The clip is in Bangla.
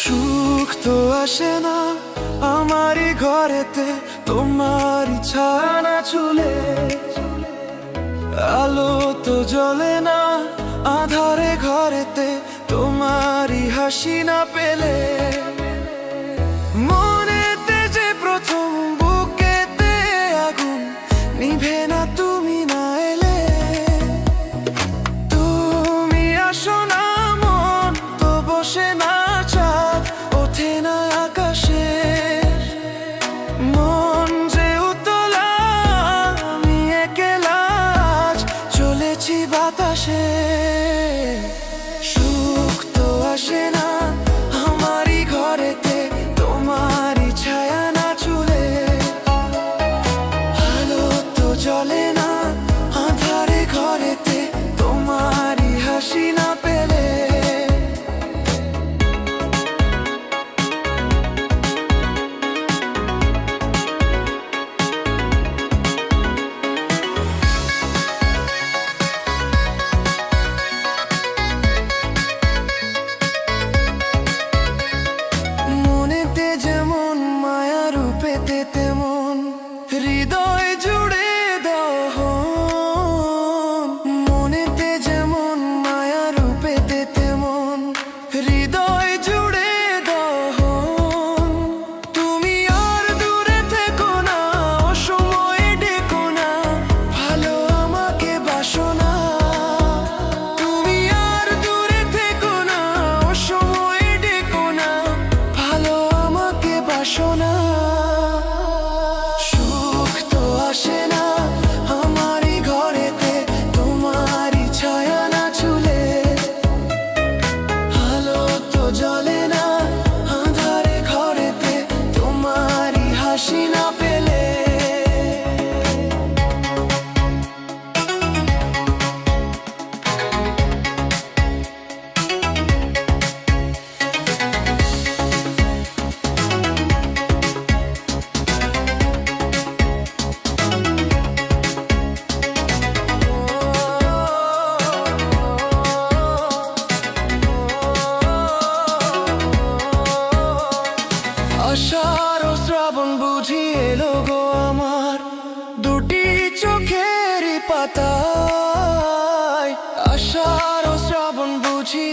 সুখ তো আসে না আমারই ঘরেতে, তোমারই ছায়া না ছুলে। আলো তো জ্বলে না আধারে ঘরেতে, তোমারই হাসি না পেলে। মনেতে যে প্রথম বুকেতে আগুন নিভে না তুমি না এলে। তুমি আসো না মন তো বসে না চাঁদ ওঠে না আকাশে। মন যে উতলা আমি একলা আজ চলেছি বাতাসে। সুখ তো আসে না আমারই ঘরেতে, তোমারই ছায়া না চুলে। আলো তো জ্বলে না আধারে ঘরেতে, তোমারই হাসি না পেলে। মনেতে যেমন মায়া রূপেতে তেমন হৃদয় জুড়ে দহন। মনেতে যেমন মায়া রূপেতে তেমন হৃদয় জুড়ে দহন। তুমি আর দূরে থেকো না অসময়ে ডেকো না, ভালো আমাকে বাসো না। তুমি আর দূরে থেকো না অসময়ে ডেকো না, ভালো আমাকে বাসো না। সুখ তো আসে না আমারই ঘরেতে, তোমারই ছায়া না ছুলে। আলো তো জ্বলে না আঁধারে ঘরেতে, তোমারই হাসি না পেলে। আষাঢ় ও শ্রাবণ বুঝি এলো গো আমার দুটি চোখের পাতায়। আষাঢ় ও শ্রাবণ বুঝি